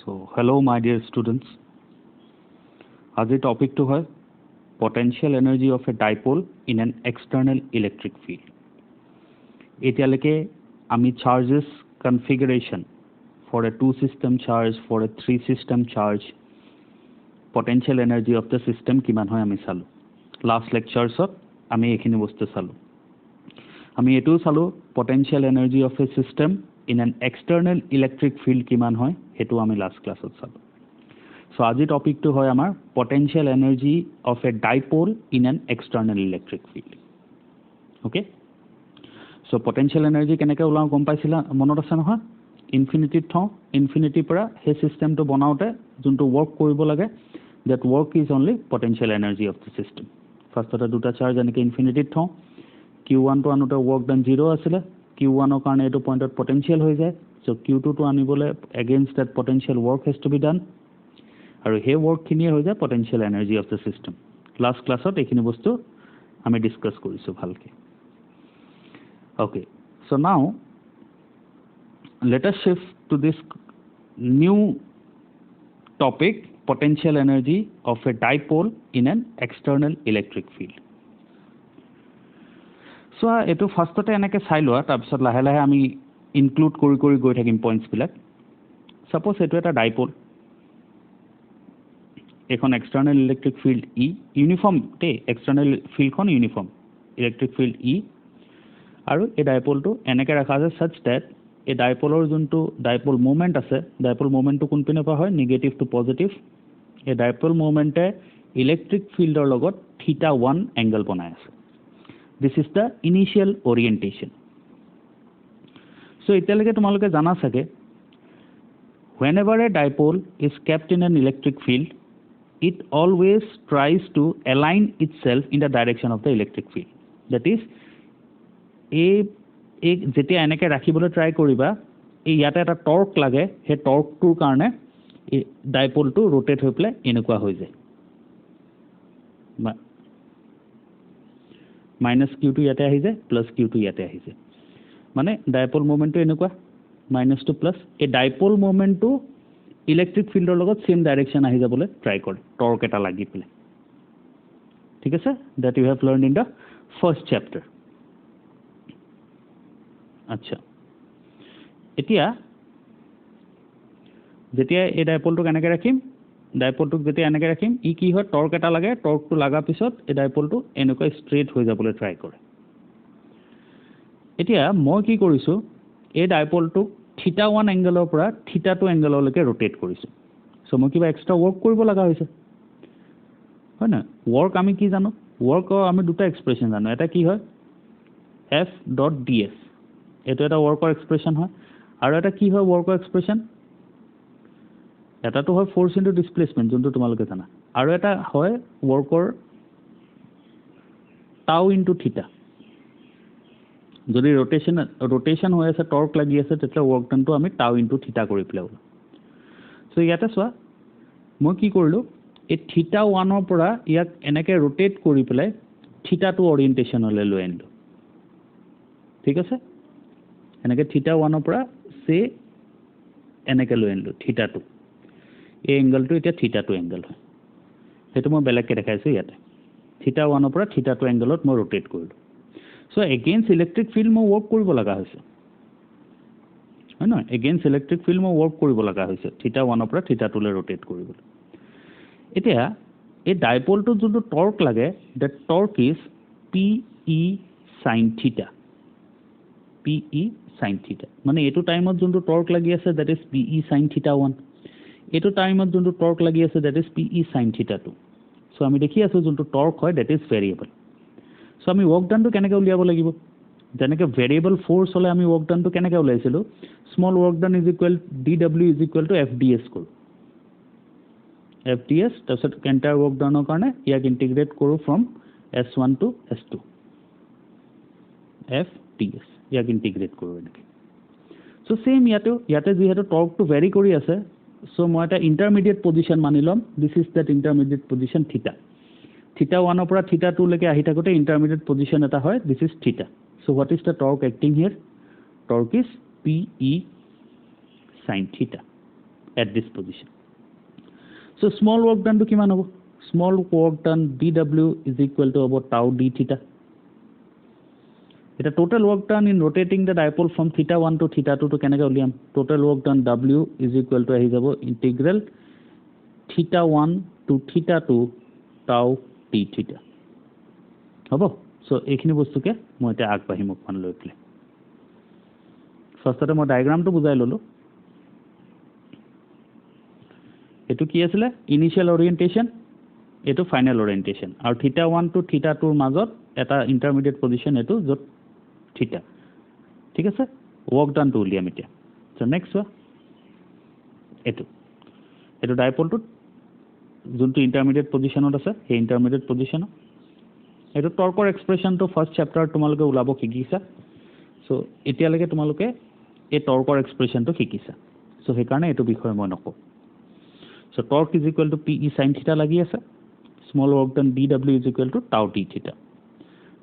So, hello my dear students. আজি টপিকটো হয় potential energy of a dipole in an external electric field. এতিয়ালৈকে আমি charges configuration for a two system charge, for a three system charge, potential energy of the system কিমান হয় আমি চালো. Last lecturesত আমি এইখিনি বস্তু চালো. আমি এটো চালো potential energy of a system in an external electric field কিমান হয় হেতু আমি last classত চালো. So আজি টপিকটো হয় আমাৰ potential energy of a dipole in an external electric field. Okay? So potential energy কেনেকৈ ওলাও গম পাইছিলা মনত আছে নহয়? ইনফিনিটি থওঁ ইনফিনিটি পৰা হে সিস্টেমটো বনাওতে যোনটো ওয়াৰ্ক কৰিব লাগে that work is only potential energy of the system. First এটা দুটা চার্জ এনেকে ইনফিনিটি থওঁ q1 টো আনোতে work done 0 আছিল q1 ৰ কাৰণে এটো পইণ্টত potential হৈ যায় so q2 টো আনিবলে against that potential work has to be done আৰু হে work খিনি হৈ যায় potential energy of the system. Last classত এইখিনি বস্তু আমি ডিসকাস কৰিছো ভালকে. Okay, so now let us shift to this new topic, potential energy of a dipole in an external electric field. So eto firstতে এনেকে চাই লোৱা তাৰপিছত লাহে লাহে আমি ইনক্লুড কৰি কৰি গৈ থাকিম পইণ্টছ বিলাক. সাপোজ এটো এটা ডাইপোল এখন এক্সটার্নাল ইলেকট্রিক ফিল্ড ই ইউনিফর্ম তে এক্সটার্নাল ফিল্ডখন ইউনিফর্ম ইলেকট্রিক ফিল্ড ই আৰু এই ডাইপোলটো এনেকে ৰাখা আছে such that এই ডাইপোলৰ যোনটো ডাইপোল মোমেন্ট আছে ডাইপোল মোমেন্টটো কোন পিনে পা হয় নেগেটিভ টু পজিটিভ এই ডাইপোল মোমেন্টে ইলেকট্রিক ফিল্ডৰ লগত θ1 এংগল বনাই আছে. This is the initial orientation. So এতিয়ালৈকে তোমালোকে জানা চাগে whenever a dipole is kept in an electric field it always tries to align itself in the direction of the electric field. That is এই যেতিয়া এনেকে ৰাখিবলৈ ট্ৰাই কৰিবা এই ইয়াতে এটা টৰ্ক লাগে হে টৰ্কটোৰ কাৰণে এই ডাইপোলটো ৰোটেট হৈ প্লে এনেকুৱা হৈ যায় মাইনাস q2 ইয়াতে আহি যায় প্লাস q2 ইয়াতে আহি যায় মানে ডাইপোল মোমেন্টটো এনেকুৱা মাইনাস টু প্লাস এই ডাইপোল মোমেন্টটো ইলেকট্ৰিক ফিল্ডৰ লগত সেম ডাইৰেকশন আহি যাবলৈ ট্ৰাই কৰে টৰ্ক এটা লাগি প্লে. ঠিক আছে that you have learned in the first chapter. আচ্ছা এতিয়া যেতিয়া এই ডাইপোলটো কেনেকৈ ৰাখিম ডাইপোলটোক যেতিয়া এনেকৈ ৰাখিম ই কি হয় টৰ্ক এটা লাগে টৰ্কটো লাগা পিছত এই ডাইপোলটো এনেকৈ ষ্ট্ৰেট হৈ যাবলৈ ট্ৰাই কৰে. এতিয়া মই কি কৰিছো এই ডাইপোলটোক θ1 এংগলৰ পৰা θ2 এংগললৈকে ৰোটেট কৰিছো. সো মই কিবা এক্সট্ৰা ওয়াৰ্ক কৰিব লগা হৈছে হয় না ওয়াৰ্ক আমি কি জানো ওয়াৰ্ক আমি দুটা এক্সপ্ৰেছন জানো এটা কি হয় f.ds এটো এটা ওয়াৰ্কৰ এক্সপ্ৰেছন হয় আৰু এটা কি হয় ওয়াৰ্কৰ এক্সপ্ৰেছন এটাটো হয় ফোৰ্স ইনটু ডিসপ্লেসমেন্ট যোনটো তোমালোকে জানা আৰু এটা হয় ওয়াৰ্কৰ টাউ ইনটু θ যদি ৰোটেশন হৈ আছে টৰ্ক লাগি আছে তেতিয়া ওয়াৰ্ক ডানটো আমি টাউ ইনটু θ কৰি প্লে হ'ল. সো ইয়াতে চোৱা মই কি কৰিলো এই θ1 ৰ পৰা ইয়াক এনেকে ৰোটেট কৰি প্লে θ2 অৰিয়েন্টেশনলৈ লৈ আনিলো. ঠিক আছে এনেকে θ1 ৰ পৰা সে এনেকে লৈ আনিলো θ2 এই এংগলটো এতিয়া θ2 এংগল হয় হেতু মই বেলেগকে দেখাইছো ইয়াতে θ1 ৰ পৰা θ2 এংগলত মই ৰোটেট কৰিলো. So against electric field মই work কৰিব লগা হৈছে হয় না against electric field মই work কৰিব লগা হৈছে θ1 ৰ পৰা θ2 লৈ ৰোটেট কৰিবলৈ. এতিয়া এই ডাইপোলটো যোনটো টৰ্ক লাগে that torque is pe sin θ pe sin θ মানে এটো টাইমত যোনটো টৰ্ক লাগি আছে that is pe sin θ1 এটো টাইমত যোনটো টৰ্ক লাগি আছে that is pe sin θ2. So আমি দেখি আছো যোনটো টৰ্ক হয় that is variable. সো আমি ওয়াৰ্ক ডানটো কেনেকৈ উলিয়াব লাগিব যেনেকৈ ভেৰিয়েবল ফোৰ্স হলে আমি ওয়াৰ্ক ডানটো কেনেকৈ উলাইছিলো small work done is equal dw is equal to fds কৰো fds তাৰপিছত এন্টায়াৰ ওয়াৰ্ক ডানৰ কাৰণে ইয়াক ইন্টিগ্ৰেট কৰো from s1 two s2 fds ইয়াক ইন্টিগ্ৰেট কৰো এনেকৈ. সো সেম ইয়াতে যিহেতু টৰ্কটো ভেৰি কৰি আছে সো মই এটা ইন্টাৰমিডিয়েট পজিশন মানি লম this is that intermediate position θ θ1 ৰ পৰা θ2 লৈকে আহি থাকোতে ইন্টাৰমিডিয়েট পজিশন এটা হয় this is θ. So what is the torque acting here torque is pe sin θ at this position. So small work done to kiman hobo? Small work done dw is equal to about tau d theta. It a total work done in rotating the dipole from theta 1 to theta 2 to kenaka uliam. Total work done w is equal to ahi jabo integral theta 1 to theta 2 tau d theta. Hobo? So ekhini bostu ke moi eta agbahi mokman loi pele. First mo diagram to bujai lolo. Etu ki asile initial orientation, etu final orientation. Aru theta 1 to theta 2 মাজত এটা intermediate position etu jot theta. ঠিক আছে? Work done to uliam etia. So next wa etu dipole to যোনটো intermediate position ত আছে সেই intermediate position এটো টৰ্কৰ expression তো first chapter তোমালোকে উলাব শিকিছা সো এতিয়ালৈকে তোমালোকে এই টৰ্কৰ এক্সপ্ৰেছন তো শিকিছা সো সেই কাৰণে এটো বিষয় মই নকওঁ so torque is equal to P E sin theta লাগি আছে small work done dw is equal to tau d theta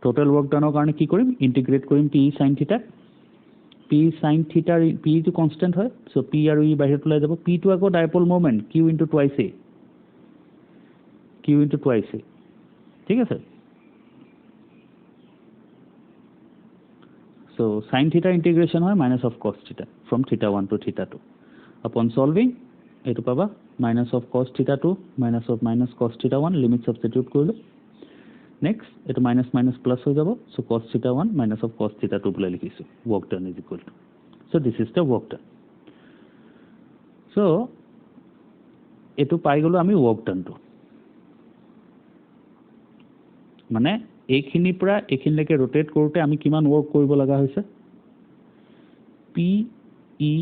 total work ডানৰ কাৰণে কি কৰিম ইন্টিগ্ৰেট কৰিম P E sin theta P sin theta P টো কনস্ট্যান্ট হয় so P আৰু ই বাহিৰত ওলাই যাব পি টো আকৌ dipole moment q into twice a ঠিক আছে So sin theta integration hoy minus of cos theta from theta 1 to theta 2. Upon solving, etu paba minus of cos theta 2 minus cos theta 1 limit substitute korlo. Next, etu minus plus ho jabo. So cos theta 1 minus of cos theta 2 bole likhisu. Work done is equal to. So this is the work done. So etu pai golo ami work done to. মানে এইখিনি পৰা এইখিনিলৈকে rotate কৰোতে আমি কিমান work কৰিব লগা হৈছে P E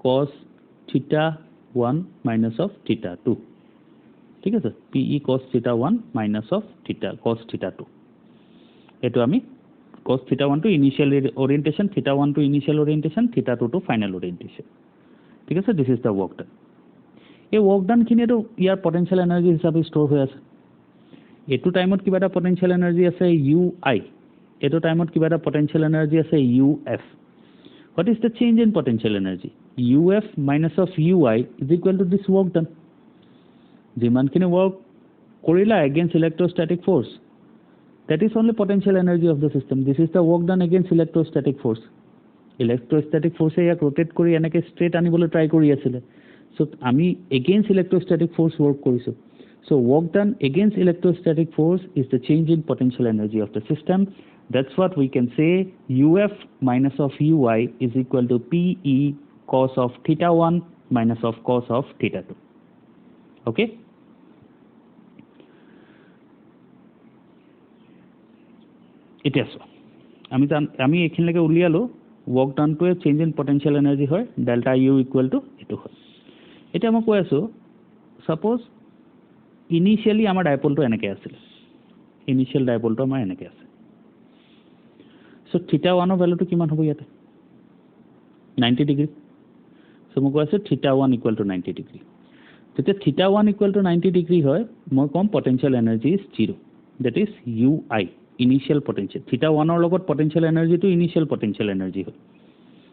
cos থিটা 1 মাইনাস অফ থিটা 2 ঠিক আছে পি ই cos থিটা 1 মাইনাস অফ থিটা cos থিটা 2 এটো আমি cos থিটা 1 টু ইনিশিয়াল ওরিয়েন্টেশন থিটা 1 টু ইনিশিয়াল ওরিয়েন্টেশন থিটা 2 টু ফাইনাল ওরিয়েন্টেশন ঠিক আছে this is the work done এই ওয়ার্ক ডান খিনি তো ইয়াৰ পটেনশিয়াল এনার্জি হিচাপে স্টোর হৈ আছে এটো টাইমত কিবা এটা পটেনশিয়াল এনার্জি আছে ui এটো টাইমত কিবা এটা পটেনশিয়াল এনার্জি আছে uf what is the change in potential energy uf minus of ui is equal to this work done jiman kini work korila against electrostatic force that is only potential energy of the system this is the work done against electrostatic force yak rotate kori enake straight anibole try kori asile so ami against electrostatic force work korisu So work done against electrostatic force is the change in potential energy of the system. That's what we can say UF minus of UI is equal to PE cos of theta 1 minus of cos of theta 2. Okay? It is so. আমি এখানলৈকে উলিয়ালো work done to a change in potential energy হয় delta U equal to এটো হয় এটা মই কৈ আছো suppose initially আমাৰ ডাইপোলটো এনেকৈ আছিল ইনিশিয়াল ডাইপোলটো আমাৰ এনেকৈ আছে সো থিটা 1 ৰ ভ্যালুটো কিমান হ'ব ইয়াতে 90 ডিগ্ৰী সো মই কৈ আছো থিটা 1 ইকুৱেল টু 90 ডিগ্ৰী যেতিয়া থিটা 1 ইকুৱেল টু 90 ডিগ্ৰী হয় মই কম potential energy is 0 that is ui initial potential theta 1 ৰ লগত পটেনশিয়াল এনাৰ্জিটো ইনিশিয়াল পটেনশিয়াল এনাৰ্জি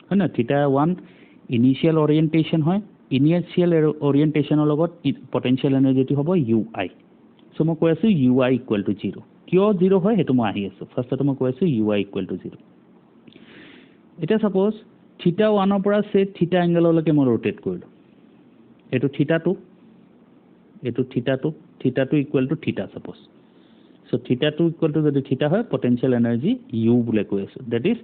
হয় না থিটা 1 ইনিশিয়াল ওৰিয়েন্টেশন হয় ইনিশিয়াল ওৰিয়েন্টেশনৰ লগত পটেনশিয়াল এনাৰ্জিটো হ'ব ui সো মই কৈ আছো ui ইকুৱেল টু 0 কিয় 0 হয় হেতু মই আহি আছো ফাৰ্ষ্টতে মই কৈ আছো ui ইকুৱেল টু 0 এটা সাপোজ থিটা 1 ৰ পৰা সে থিটা এংগেললৈকে মই ৰোটেট কৰিলো এটো থিটা 2 ইকুৱেল টু থিটা সাপোজ সো থিটা 2 ইকুৱেল টু যদি থিটা হয় পটেনশিয়াল এনাৰ্জি u বুলে কৈ আছো that is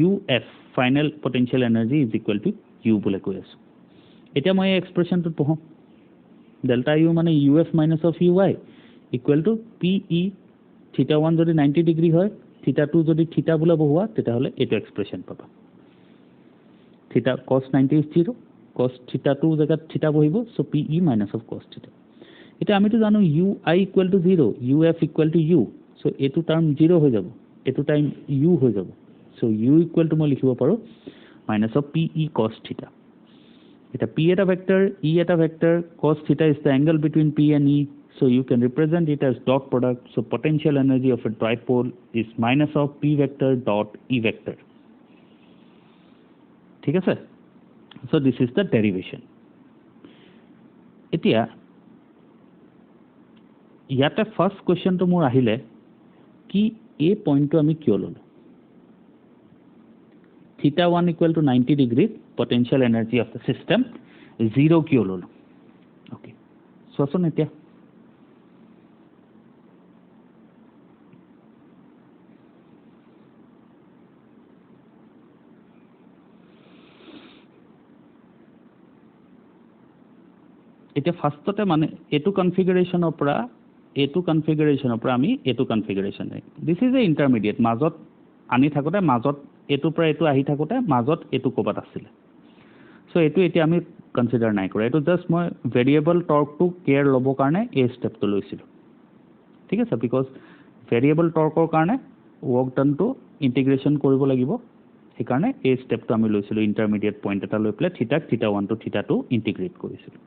uf final potential energy is equal two u বুলে কৈ আছো এটা মই এক্সপ্ৰেছনটো পঢ়ো ডেল্টা u মানে uf minus of ui equal to pe theta 1 যদি 90 ডিগ্ৰী হয় theta 2 যদি theta বুলা বহুৱা তেটা হলে এটো এক্সপ্ৰেছন পাবা theta cos 90 is 0 cos theta 2 জায়গা theta বহিব so pe minus of cos theta এটা আমি তো জানো ui equal to 0 uf equal to u so এটো টার্ম 0 হৈ যাব এটো টাইম u হৈ যাব সো u equal to মই লিখিব পাৰো minus of pe cos theta এটা p eta vector e eta vector cos theta is the angle between p and e so you can represent it as dot product so potential energy of a dipole is minus of p vector dot e vector ঠিক আছে So this is the derivation. এতিয়া ইয়াতে first কোয়েশ্চনটো মোৰ আহিলে কি এই পইণ্টটো আমি কিয় ললো θ1 equal to 90 degree potential energy of the system 0 কিয় ললো ওকে সোচোন এতিয়া এতিয়া ফার্স্টতে মানে এটু কনফিগাৰেশনৰ পৰা আমি এটু configuration this is a intermediate মাজত আনি থাকোতে মাজত এটু পৰা এটু আহি থাকোতে মাজত এটু কবাত আছিল সো এটু এতিয়া আমি কনসিডার নাই কৰা এটু জাস্ট মই ভেৰিয়েবল টৰ্ক টু কেয়াৰ লব কাৰণে এই স্টেপটো লৈছিলো ঠিক আছে বিকজ ভেৰিয়েবল টৰ্কৰ কাৰণে ওয়াৰ্ক ডান টু ইন্টিগ্ৰেশন কৰিব লাগিব সেই কাৰণে এই স্টেপটো আমি লৈছিলো ইন্টাৰমিডিয়েট পইণ্ট এটা লৈ প্লে থিটাক θ1 টু θ2 ইন্টিগ্ৰেট কৰিছিলো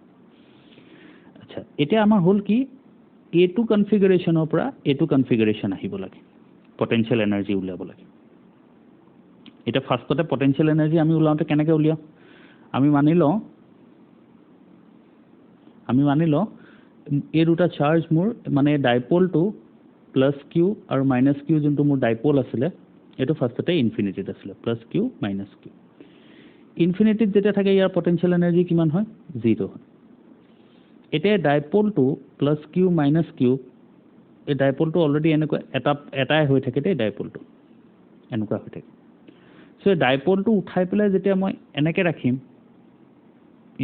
আচ্ছা এটা আমাৰ হল কি এটু কনফিগাৰেশনৰ পৰা এটু কনফিগারেশন আহিব লাগে পটেনশিয়াল এনার্জি উলিয়াব লাগে এটা ফার্স্টতে পটেনশিয়াল এনার্জি আমি উলাওতে কেনেকৈ উলিয়াও আমি মানি ল এই দুটা চার্জ মোৰ মানে ডাইপোল টু প্লাস কিউ আৰু মাইনাস কিউ যোনটো মোৰ ডাইপোল আছিলে এটো ফাৰ্স্টতে ইনফিনিটিত আছিলে প্লাস কিউ মাইনাস কিউ ইনফিনিটিত যেটা থাকে ইয়াৰ পটেনশিয়াল এনার্জি কিমান হয় 0 হয় এটা dipole to plus Q minus Q এই ডাইপোলটো অলরেডি এনেকুৱা এটাই হৈ থাকে দে ডাইপোলটো এনেকুৱা হৈ থাকে সো ডাইপোলটো উঠাই পেলাই যেতিয়া মই এনেকৈ ৰাখিম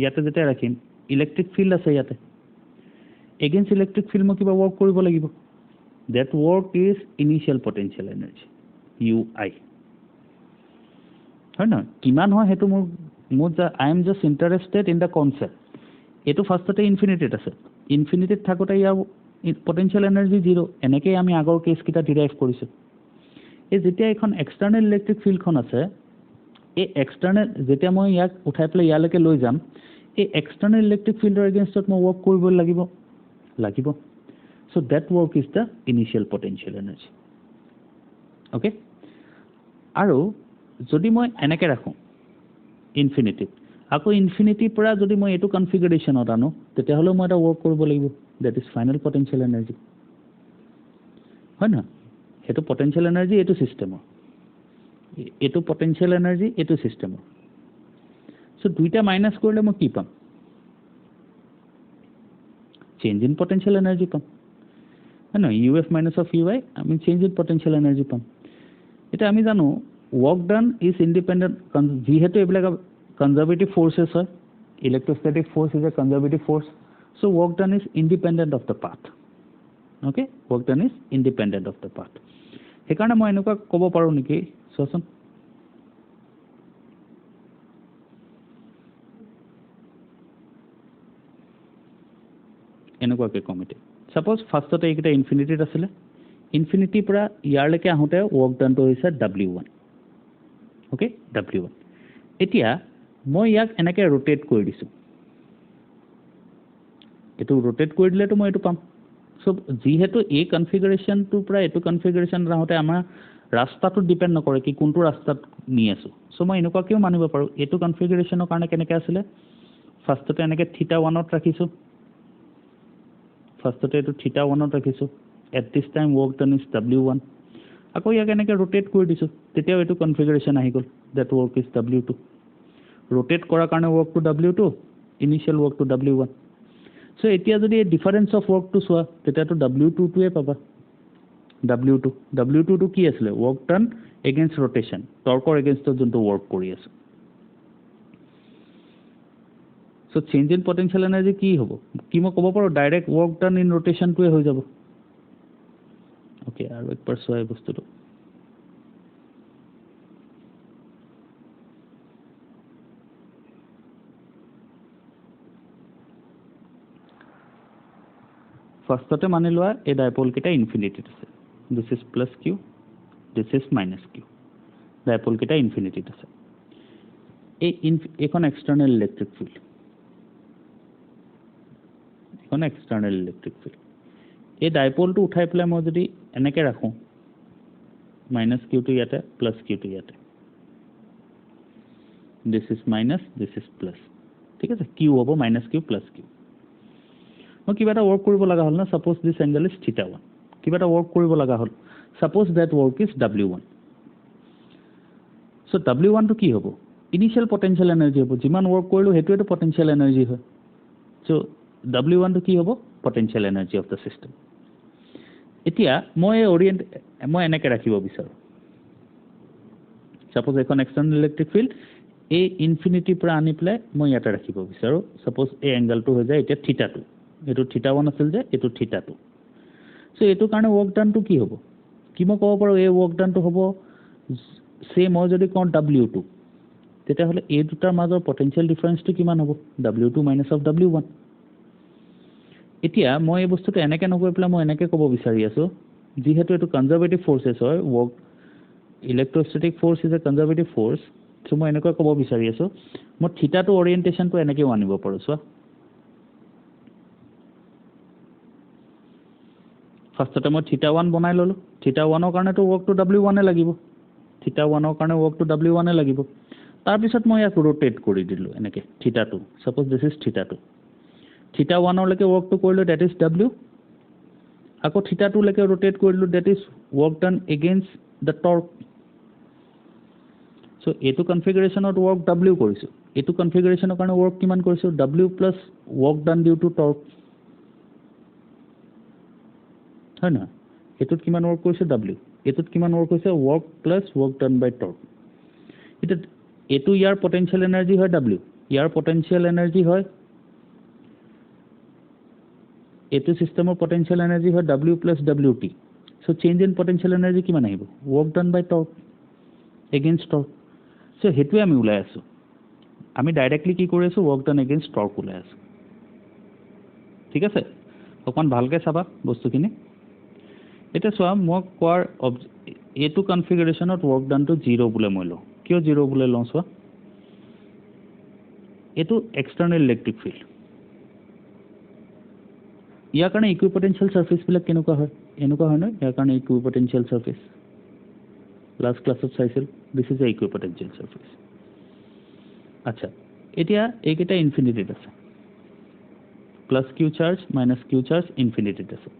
ইয়াতে যেতিয়া ৰাখিম ইলেক্ট্ৰিক ফিল্ড আছে ইয়াতে এগেইনষ্ট ইলেক্ট্ৰিক ফিল্ড মই কিবা ওয়াৰ্ক কৰিব লাগিব that work is initial potential energy UI হয় না কিমান হয় হেতু মোৰ I am just interested in the concept এটো ফাৰ্স্টতে ইনফিনিটিত আছে ইনফিনিটিত থাকোতে ইয়াৰ পটেনশিয়াল এনাৰ্জি 0 এনেকৈ আমি আগৰ কেস কিটা ডিৰাইভ কৰিছো এই যেতিয়া এখন এক্সটাৰ্নাল ইলেক্ট্ৰিক ফিল্ডখন আছে এই এক্সটার্নাল যেতিয়া মই ইয়াক উঠাই পেলাই ইয়ালৈকে লৈ যাম এই এক্সটার্নাল ইলেক্ট্ৰিক ফিল্ডৰ এগেইনষ্টত মই ওয়াৰ্ক কৰিব লাগিব so that work is the initial potential energy okay আৰু যদি মই এনেকৈ ৰাখো ইনফিনিটিত আকৌ ইনফিনিটিৰ পৰা যদি মই এটু কনফিগাৰেশনত আনো তেতিয়াহলে মই এটা ওয়াৰ্ক কৰিব লাগিব that is final potential energy হয় না হেতু পটেনশিয়াল এনাৰ্জি এটু সিস্টেমৰ এটু পটেনশিয়াল এনাৰ্জি এটু সিস্টেমৰ সো দুইটা মাইনাস কৰিলে মই কি পাম চেঞ্জ ইন পটেনশিয়াল এনার্জি পাম হয় না UF মাইনাস অফ UI আমি চেঞ্জ ইন পটেনশিয়াল এনার্জি পাম এটা আমি জানো ওয়ার্ক ডান ইজ ইন্ডিপেন্ডেন্ট যেহেতু এইবিলাক conservative forces are electrostatic force is a conservative force so work done is independent of the path okay work done is independent of the path হেকাৰণে মই এনেকুৱা ক'ব পাৰো নেকি সোচন এনেকুৱাকে কমিটি সাপোজ ফাৰ্স্টতে এইটা ইনফিনিটিত আছিল ইনফিনিটি পৰা ইয়াৰলৈকে আহোতে work done to হৈছে W1 okay W1 এতিয়া মই ইয়াক এনেকৈ ৰোটেট কৰি দিছো এটো ৰোটেট কৰি দিলেতো মই এটো পাম সো যেহেতু এই কনফিগাৰেশনটো পৰা এটো কনফিগাৰেশন ৰাহতে আমাৰ ৰাস্তাটো ডিপেন্ড নকৰে কি কোনটো ৰাস্তাত নি আছো সো মই এনেকুৱা কিয় মানিব পাৰো এটো কনফিগাৰেশনৰ কাৰণে কেনেকৈ আছিল ফাৰ্স্টতে এনেকৈ θ1 ত ৰাখিছো ফাৰ্স্টতে এটো θ1 ত ৰাখিছো at this time work done is W1 আকৌ ইয়াক এনেকৈ ৰোটেট কৰি দিছো তেতিয়াও এটো কনফিগাৰেশন আহি গল that work is W2 rotate কৰাৰ কাৰণে work to W2 initial work to W1 so এতিয়া যদি ডিফারেন্স অফ work to চোৱা তেতিয়াটো W2 টোৱে পাবা W2 টো কি আছিল work done against rotation টৰ্কৰ এগেইনষ্টত যোনটো work কৰি আছে so change in potential energy কি হ'ব কি মই ক'ব পাৰো direct work done in rotation টোৱে হৈ যাব ওকে আৰু একবাৰ চোৱা এই বস্তুটো ফাৰ্স্টতে মানি লোৱা এই ডাইপোল কিটা ইনফিনিটিত আছে this is plus Q this is minus Q dipole কিটা ইনফিনিটিত আছে এই এখন এক্সটার্নাল ইলেক্ট্রিক ফিল্ড এই ডাইপোলটো উঠাই পেলাই মই যদি এনেকৈ ৰাখো মাইনাস কিউ টো ইয়াতে প্লাস কিউ টো ইয়াতে this is minus, this is plus, ঠিক আছে। কিউ হ'ব মাইনাছ কিউ প্লাছ কিউ। মই কিবা এটা ৱৰ্ক কৰিব লগা হ'ল না, ছাপ'জ দিছ এংগল ইজ θ1, কিবা এটা ৱৰ্ক কৰিব লগা হ'ল, suppose that work is W1। So' W1টো কি হ'ব? ইনিচিয়েল পটেঞ্চিয়েল এনাৰ্জি হ'ব, যিমান ৱৰ্ক কৰিলোঁ সেইটোৱেতো পটেঞ্চিয়েল এনাৰ্জি হয়। চ' W1টো কি হ'ব? Potential energy of the system. এতিয়া মই এনেকৈ ৰাখিব বিচাৰোঁ, ছাপ'জ এখন এক্সটাৰ্নেল ইলেক্ট্ৰিক ফিল্ড এই ইনফিনিটিৰ পৰা আনি পেলাই মই ইয়াতে ৰাখিব বিচাৰোঁ। ছাপ'জ এই এংগলটো হৈ যায় এতিয়া θ2, এইটো θ1 আছিল যে এইটো θ2। চ' এইটোৰ কাৰণে ৱৰ্ক ডানটো কি হ'ব? কি মই ক'ব পাৰোঁ এই ৱৰ্ক ডানটো হ'ব মই যদি কওঁ W2, তেতিয়াহ'লে এই দুটাৰ মাজৰ পটেঞ্চিয়েল ডিফাৰেঞ্চটো কিমান হ'ব? W2 minus of W1। এতিয়া মই এই বস্তুটো এনেকৈ নকৈ পেলাই মই এনেকৈ ক'ব বিচাৰি আছোঁ, যিহেতু এইটো কনজাৰ্ভেটিভ ফ'ৰ্চেছ হয়, electrostatic force is a conservative force. So' মই এনেকৈ ক'ব বিচাৰি আছোঁ, মই θ2 অৰিয়েণ্টেশ্যনটো এনেকৈও আনিব পাৰোঁ। চোৱা, ফাৰ্ষ্টতে মই θ1 বনাই ল'লোঁ, θ1ৰ কাৰণেতো ৱৰ্কটো W1 লাগিব, θ1ৰ কাৰণে ৱৰ্কটো W1 লাগিব। তাৰপিছত মই ইয়াক ৰোটেট কৰি দিলোঁ এনেকৈ θ2, ছাপ'জ দিছ ইজ θ2, θ1লৈকে ৱৰ্কটো কৰিলোঁ, ডেট ইজ W। আকৌ θ2লৈকে ৰোটেট কৰিলোঁ, that is work done against the torque. So' এইটো কনফিগাৰেশ্যনত ৱৰ্ক W কৰিছোঁ, এইটো কনফিগাৰেশ্যনৰ কাৰণে ৱৰ্ক কিমান কৰিছোঁ? W plus work done due to torque, হয় নহয়? এইটোত কিমান ৱৰ্ক কৰিছোঁ? W। এইটোত কিমান ৱৰ্ক হৈছে? Work plus work done by torque. এতিয়া এইটো ইয়াৰ পটেঞ্চিয়েল এনাৰ্জি হয় W, ইয়াৰ পটেঞ্চিয়েল এনাৰ্জি হয়, এইটো ছিষ্টেমৰ পটেঞ্চিয়েল এনাৰ্জি হয় W plus WT। So' change in potential energy কিমান আহিব? Work done by torque against torque. So' সেইটোৱে আমি ওলাই আছোঁ, আমি ডাইৰেক্টলি কি কৰি আছোঁ? ৱৰ্ক ডান এগেইনষ্ট টৰ্ক ওলাই আছোঁ, ঠিক আছে। অকণমান ভালকৈ চাবা বস্তুখিনি। এতিয়া চোৱা, মই কোৱাৰ এইটো কনফিগাৰেশ্যনত ৱৰ্ক ডানটো 0 বোলে মই লওঁ। কিয় 0 বোলে লওঁ চোৱা, এইটো এক্সটাৰ্নেল ইলেক্ট্ৰিক ফিল্ড, ইয়াৰ কাৰণে ইকুইপটেঞ্চিয়েল চাৰ্ফেচবিলাক কেনেকুৱা হয়? এনেকুৱা হয় নহয়, ইয়াৰ কাৰণে ইকুইপটেঞ্চিয়েল চাৰ্ফেচ লাষ্ট ক্লাছত চাইছিল, দিছ ইজ এ ইকুইপটেঞ্চিয়েল চাৰ্ফেচ। আচ্ছা, এতিয়া এইকেইটা ইনফিনিটিত আছে, plus Q charge minus Q charge ইনফিনিটিত আছে।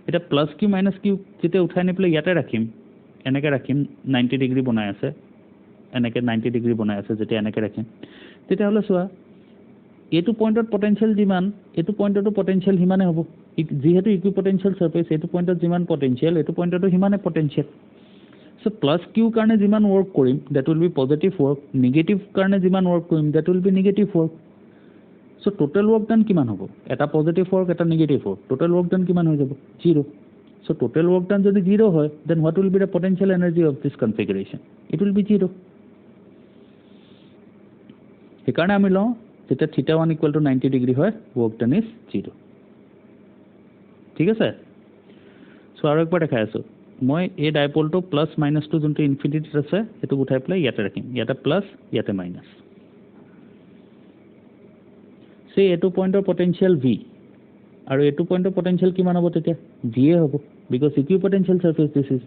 এতিয়া প্লাছ কিউ মাইনাছ কিউ যেতিয়া উঠাই নি পেলাই ইয়াতে ৰাখিম, এনেকৈ ৰাখিম, 90 ডিগ্ৰী বনাই আছে, এনেকৈ 90 ডিগ্ৰী বনাই আছে, যেতিয়া এনেকৈ ৰাখিম, তেতিয়াহ'লে চোৱা এইটো পইণ্টত পটেঞ্চিয়েল যিমান, এইটো পইণ্টতো পটেঞ্চিয়েল সিমানে হ'ব। যিহেতু ইকুইপটেঞ্চিয়েল চাৰ্ফেচ, এইটো পইণ্টত যিমান পটেঞ্চিয়েল, এইটো পইণ্টতো সিমানে পটেঞ্চিয়েল। চ' প্লাছ কিউৰ কাৰণে যিমান ৱৰ্ক কৰিম, that will be positive work, negative কাৰণে যিমান ৱৰ্ক কৰিম, that will be negative work. So' total work done কিমান হ'ব? এটা পজিটিভ ৱৰ্ক, এটা negative work, total work done কিমান হৈ যাব? 0। চ' টোটেল ৱৰ্ক ডান যদি 0 হয়, then what will be the potential energy of this configuration? It will be 0। সেইকাৰণে আমি লওঁ যেতিয়া θ1 ইকুৱেল টু 90 ডিগ্ৰী হয়, ৱৰ্ক ডান ইজ 0, ঠিক আছে। চ' আৰু একবাৰ দেখাই আছোঁ, মই এই ডাইপলটো প্লাছ মাইনাছটো যোনটো ইনফিনিটিত আছে সেইটো উঠাই পেলাই ইয়াতে ৰাখিম, ইয়াতে প্লাছ ইয়াতে মাইনাছ। এইটো পইণ্টৰ পটেঞ্চিয়েল V, আৰু এইটো পইণ্টৰ পটেঞ্চিয়েল কিমান হ'ব তেতিয়া? V এ হ'ব, because equipotential surface this is.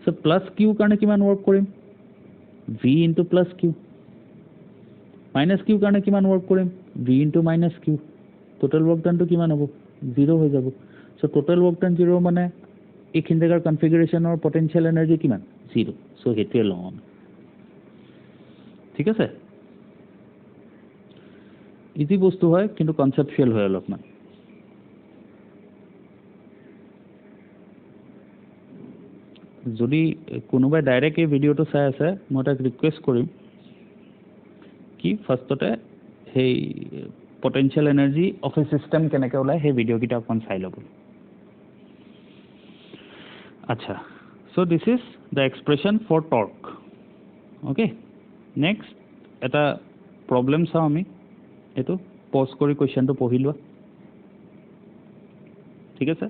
So' plus Q কাৰণে কিমান ৱৰ্ক কৰিম? V into plus Q. Minus Q কাৰণে কিমান ৱৰ্ক কৰিম? V into minus Q. Total work ডানটো কিমান হ'ব? 0 হৈ যাব। চ' টোটেল ৱৰ্ক ডান 0 মানে এইখিনি জেগাৰ কনফিগাৰেশ্যনৰ পটেঞ্চিয়েল এনাৰ্জি কিমান? 0। চ' সেইটোৱে লওঁ আমি, ঠিক আছে। ইজি বস্তু হয়, কিন্তু কনচেপচুৱেল হয় অলপমান। যদি কোনোবাই ডাইৰেক্ট এই ভিডিঅ'টো চাই আছে, মই তাক ৰিকুৱেষ্ট কৰিম কি ফাৰ্ষ্টতে সেই potential energy of a system কেনেকৈ ওলায় সেই ভিডিঅ'কেইটা অকণমান চাই ল'ব। আচ্ছা, so' this is the expression for torque. Okay, next এটা প্ৰব্লেম চাওঁ আমি। এইটো পজ কৰি কুৱেশ্যনটো পঢ়ি লোৱা, ঠিক আছে।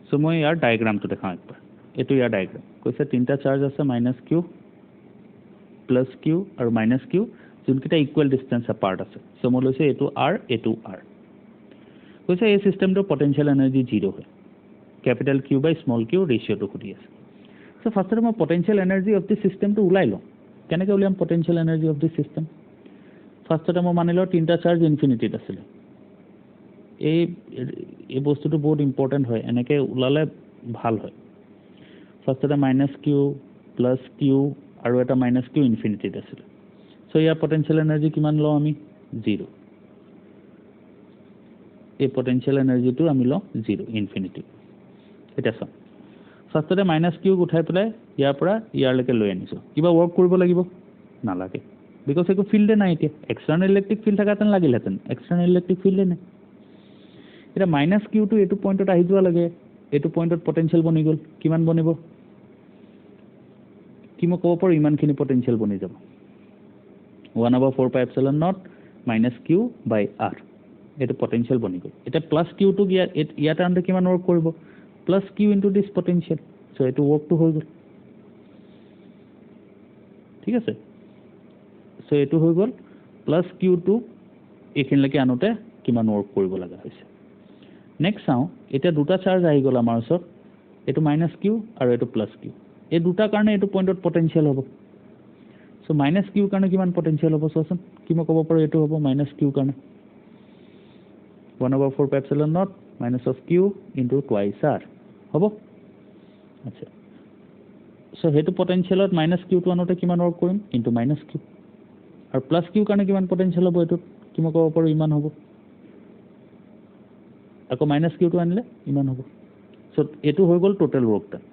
চ' মই ইয়াৰ ডায়েগ্ৰামটো দেখাওঁ একবাৰ। এইটো ইয়াৰ ডায়েগ্ৰাম। কৈছে 3টা চাৰ্জ আছে, মাইনাছ কিউ, প্লাছ কিউ আৰু মাইনাছ কিউ, যোনকেইটা ইকুৱেল ডিষ্টেঞ্চ এপাৰ্ট আছে। চ' মই লৈছোঁ এইটো R, এইটো R। কৈছে এই ছিষ্টেমটোৰ পটেঞ্চিয়েল এনাৰ্জি 0 হয়, কেপিটেল কিউ বাই স্মল কিউ ৰেচিঅ'টো সুধি আছে। চ' ফাৰ্ষ্টতে মই পটেঞ্চিয়েল এনাৰ্জি অফ দি ছিষ্টেমটো ওলাই লওঁ। কেনেকৈ উলিয়াম potential energy of the system ফাৰ্ষ্টতে মই মানি লওঁ তিনিটা চাৰ্জ ইনফিনিটিত আছিলে এই বস্তুটো বহুত ইম্পৰ্টেণ্ট হয় এনেকৈ ওলালে ভাল হয় ফাৰ্ষ্টতে -q + q আৰু এটা -q ইনফিনিটিত আছিলে সো ইয়াৰ পটেনশিয়াল এনাৰ্জি কিমান লওঁ আমি 0 এই পটেনশিয়াল এনাৰ্জিটো আমি লওঁ 0 ইনফিনিটি এটা চাওঁ ফাৰ্ষ্টতে -q উঠাই পেলাই ইয়াৰ পৰা ইয়াৰলৈকে লৈ আনিছোঁ কিবা ৱৰ্ক কৰিব লাগিব নালাগে বিকজ একো ফিল্ডে নাই এতিয়া এক্সটাৰ্নেল ইলেক্ট্ৰিক ফিল্ড থকাহেঁতেন লাগিলহেঁতেন এক্সটাৰ্নেল ইলেক্ট্ৰিক ফিল্ডে নাই এটা -qটো এইটো পইণ্টত আহি যোৱা লাগে এইটো পইণ্টত পটেনশিয়াল বনি গ'ল কিমান বনিব কি মই ক'ব পাৰোঁ ইমানখিনি পটেনশিয়াল বনি যাব 1/4πε0 -q/r এইটো পটেনশিয়াল বনি গ'ল এটা +qটো ইয়াতে আনতে কিমান ৱৰ্ক কৰিব +q ইনটু দিছ পটেনশিয়াল সো এইটো ৱৰ্কটো হৈ গ'ল ঠিক আছে সো এইটো হৈ গ'ল +qটো এইখিনিলৈকে আনোতে কিমান ৱৰ্ক কৰিব লগা হৈছে নেক্সট চাওঁ এতিয়া দুটা চাৰ্জ আহি গ'ল আমাৰ ওচৰত এইটো -q আৰু এইটো +q এই দুটা কাৰণে এইটো পইণ্টত পটেনশিয়াল হ'ব সো -q কাৰণে কিমান পটেনশিয়াল হ'ব চোৱাচোন কি মই ক'ব পাৰোঁ এইটো হ'ব -q কাৰণে 1/4πε0 - q ইনটু টুৱাইছ r হ'ব আচ্ছা সো সেইটো পটেনশিয়ালত -qটো আনোতে কিমান ৱৰ্ক কৰিম ইনটু -q আৰু +q কাৰণে কিমান পটেনশিয়াল হ'ব এইটোত কি মই ক'ব পাৰোঁ ইমান হ'ব আকৌ -qটো আনিলে ইমান হ'ব সো এইটো হৈ গ'ল টোটেল ৱৰ্ক ডান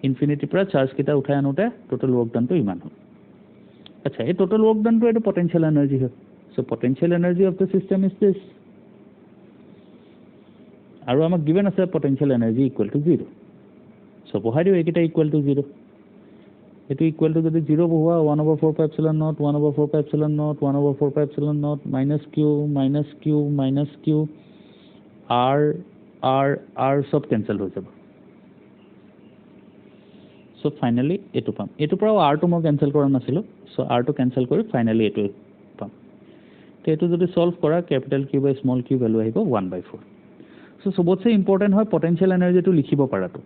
ইনফিনিটিৰ পৰা চাৰ্জকেইটা উঠাই আনোতে টোটেল ৱৰ্ক ডানটো ইমান হ'ল আচ্ছা এই টোটেল ৱৰ্ক ডানটো এইটো পটেনশিয়াল এনাৰ্জি হয় so potential energy of the system is this আৰু আমাক গিভেন আছে potential energy equal to 0 so বহাই দিওঁ এইকেইটা ইকুৱেল টু 0 এইটো ইকুৱেল টু যদি 0 বহোৱা 1/4πε0 1/4πε0 1/4πε0 -q r সব কেনসেল হৈ যাব সো ফাইনালি এইটো পাম এইটো পৰাও rটো মই কেনসেল কৰা নাছিলোঁ সো rটো কেনসেল কৰি ফাইনালি এইটো পাম তো এইটো যদি সলভ কৰা কেপিটেল Q বাই স্মল q ভ্যালু আহিব 1/4 সো সবতছে ইম্পৰ্টেণ্ট হয় পটেনশিয়াল এনাৰ্জিটো লিখিব পৰাটো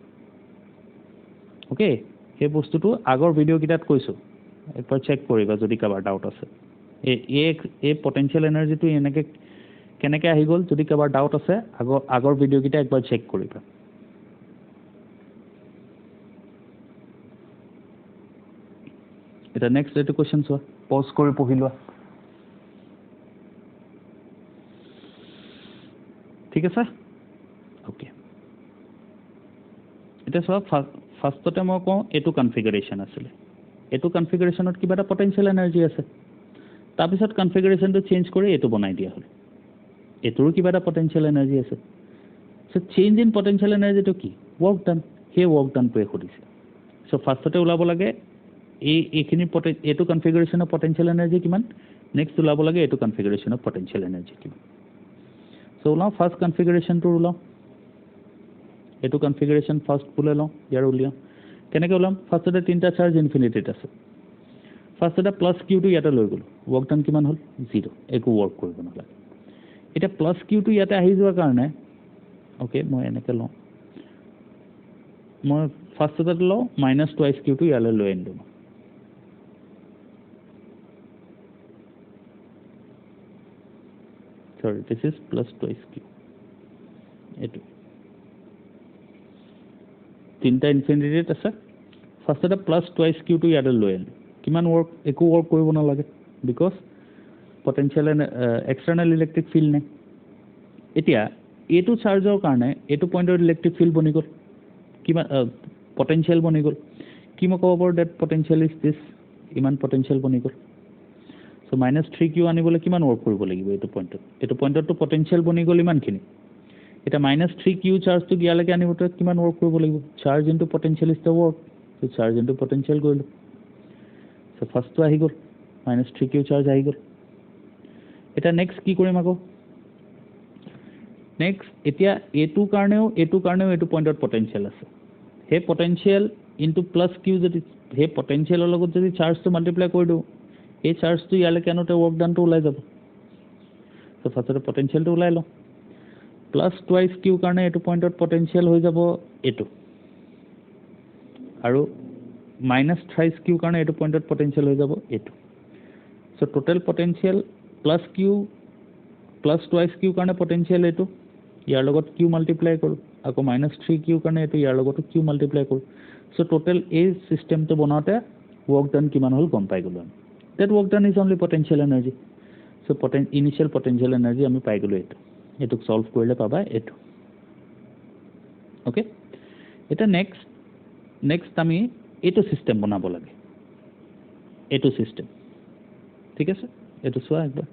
ওকে সেই বস্তুটো আগৰ ভিডিঅ' কিটাত কৈছোঁ একবাৰ চেক কৰিবা যদি কাৰোবাৰ ডাউট আছে এই পটেনশিয়াল এনাৰ্জিটো এনেকৈ কেনেকৈ আহি গ'ল যদি কাৰোবাৰ ডাউট আছে আগৰ ভিডিঅ' কিটা একবাৰ চেক কৰিবা এটা নেক্সট এইটো কোৱেশ্চন চোৱা পজ কৰি পঢ়ি লোৱা ঠিক আছে ওকে এতিয়া চোৱা ফাৰ্ষ্টতে মই কওঁ এইটো কনফিগাৰেশ্যন আছিলে এইটো কনফিগাৰেশ্যনত কিবা এটা পটেনশিয়াল এনাৰ্জি আছে তাৰপিছত কনফিগাৰেশ্যনটো চেঞ্জ কৰি এইটো বনাই দিয়া হ'ল এইটোৰো কিবা এটা পটেনশিয়াল এনাৰ্জি আছে সো চেঞ্জ ইন পটেনশিয়াল এনাৰ্জিটো কি ৱৰ্ক ডান সেই ৱৰ্ক ডানটোৱে সুধিছে সো ফাৰ্ষ্টতে ওলাব লাগে এইখিনি এইটো কনফিগাৰেশ্যনৰ পটেনশিয়াল এনাৰ্জি কিমান নেক্সট ওলাব লাগে এইটো কনফিগাৰেশ্যনৰ পটেনশিয়াল এনাৰ্জি কিমান সো ওলাওঁ ফাৰ্ষ্ট কনফিগাৰেশ্যনটো ওলাওঁ এইটো কনফিগাৰেশ্যন ফাৰ্ষ্ট ওলাই লওঁ ইয়াৰ উলিয়াওঁ কেনেকৈ ওলাম ফাৰ্ষ্টতে তিনিটা চাৰ্জ ইনফিনিটিত আছে ফাৰ্ষ্টতে +qটো ইয়াতে লৈ গ'লোঁ ৱৰ্ক ডান কিমান হ'ল 0 একো ৱৰ্ক কৰিব নালাগে এতিয়া +qটো ইয়াতে আহি যোৱাৰ কাৰণে ওকে মই এনেকৈ লওঁ মই ফাৰ্ষ্টতে লওঁ -2 qটো ইয়ালৈ লৈ আনিলোঁ sorry this is +2 q এইটো তিনিটা ইনফিনিটিত আছে ফাৰ্ষ্টতে +2 qটো ইয়ালৈ লৈ আনিলোঁ কিমান ৱৰ্ক একো ৱৰ্ক কৰিব নালাগে because potential external electric field নাই এতিয়া এইটো চাৰ্জৰ কাৰণে এইটো পইণ্টত ইলেক্ট্ৰিক ফিল্ড বনি গ'ল কিমান পটেনশিয়াল বনি গ'ল কি মই ক'ব পাৰোঁ ডেট পটেনশিয়াল ইজ দিছ ইমান পটেনশিয়াল বনি গ'ল সো -3q আনিবলৈ কিমান ৱৰ্ক কৰিব লাগিব এইটো পইণ্টতটো পটেনশিয়াল বনি গ'ল ইমানখিনি এটা -3q চাৰ্জটো ইয়ালৈকে আনিবলৈ কিমান ৱৰ্ক কৰিব লাগিব charge into potential is the work so charge into potential কৰিলোঁ সো ফাৰ্ষ্টটো আহি গ'ল -3q চাৰ্জ আহি গ'ল এতিয়া নেক্সট কি কৰিম আকৌ নেক্সট এতিয়া এইটো কাৰণেও এইটো পইণ্টত পটেনশিয়াল আছে সেই পটেনশিয়াল ইনটু +q যদি সেই পটেনশিয়ালৰ লগত যদি চাৰ্জটো মাল্টিপ্লাই কৰি দিওঁ এই চাৰ্জটো ইয়ালৈকে আনোতে ৱৰ্ক ডানটো ওলাই যাব সো ফাৰ্ষ্টতে পটেনশিয়ালটো ওলাই লওঁ +2 q কাৰণে এইটো পইণ্টত পটেনশিয়াল হৈ যাব এইটো আৰু মাইনাছ থ্ৰাইছ কিউ কাৰণে এইটো পইণ্টত পটেঞ্চিয়েল হৈ যাব এইটো। So' total potential plus Q plus twice Q কাৰণে পটেঞ্চিয়েল এইটো, ইয়াৰ লগত কিউ মাল্টিপ্লাই কৰোঁ, আকৌ মাইনাছ থ্ৰী কিউ কাৰণে এইটো ইয়াৰ লগতো কিউ মাল্টিপ্লাই কৰোঁ। চ' টোটেল এই চিষ্টেমটো বনাওঁতে ৱৰ্ক ডান কিমান হ'ল গম পাই গ'লোঁ আমি। That work done is only potential energy. So' initial potential energy আমি পাই গ'লোঁ এইটো। এইটোক ছল্ভ কৰিলে পাবা এইটো। অ'কে, এতিয়া নেক্সট আমি এইটো চিষ্টেম বনাব লাগে, এইটো চিষ্টেম। ঠিক আছে, এইটো চোৱা একবাৰ।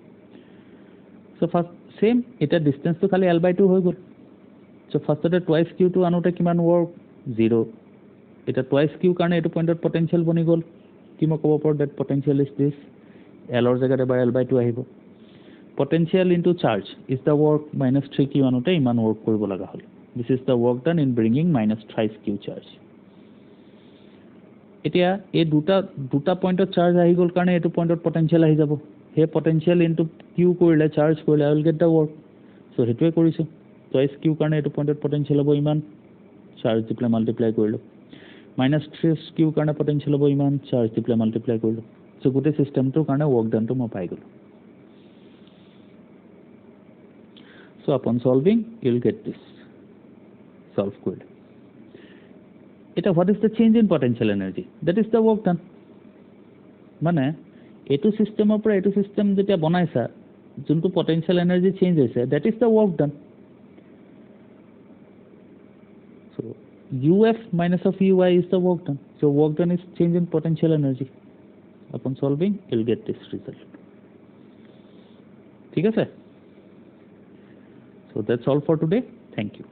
চ' ফাৰ্ষ্ট ছেইম, এতিয়া ডিষ্টেঞ্চটো খালি L/2 হৈ গ'ল। চ' ফাৰ্ষ্টতে টুৱাইছ কিউটো আনোতে কিমান ৱৰ্ক 0। এতিয়া টুৱাইছ কিউ কাৰণে এইটো পইণ্টত পটেঞ্চিয়েল বনি গ'ল। কি মই ক'ব পাৰোঁ ডেট পটেঞ্চিয়েল ইজ দিছ, এলৰ জেগাত এবাৰ L/2 আহিব। Potential into charge is the work minus three Q আনোতে ইমান ৱৰ্ক কৰিব লগা হ'ল। This is the work done in bringing minus thrice Q charge. এতিয়া এই দুটা পইণ্টত চাৰ্জ আহি গ'ল কাৰণে এইটো পইণ্টত পটেঞ্চিয়েল আহি যাব। সেই পটেঞ্চিয়েল ইনটু কিউ কৰিলে চাৰ্জ কৰিলে আই উইল গেট দ্য ৱৰ্ক। চ' সেইটোৱে কৰিছোঁ। টুৱাইছ কিউ কাৰণে এইটো পইণ্টত পটেঞ্চিয়েল হ'ব ইমান, চাৰ্জ দি পেলাই মাল্টিপ্লাই কৰিলোঁ। মাইনাছ থ্ৰী কিউ কাৰণে পটেঞ্চিয়েল হ'ব ইমান, চাৰ্জ দি পেলাই মাল্টিপ্লাই কৰিলোঁ। চ' গোটেই চিষ্টেমটোৰ কাৰণে ৱৰ্ক ডানটো মই পাই গ'লোঁ। So' upon solving you will get this. Solve কৰিলে এতিয়া what is the change in potential energy, that is the work done. মানে এইটো চিষ্টেমৰ পৰা এইটো চিষ্টেম যেতিয়া বনাইছা, যোনটো পটেঞ্চিয়েল এনাৰ্জি চেঞ্জ হৈছে that is the work done. So' UF minus of UI is the work done. So work done is change in potential energy. Upon solving, you'll get this result. ঠিক আছে? So that's all for today. Thank you.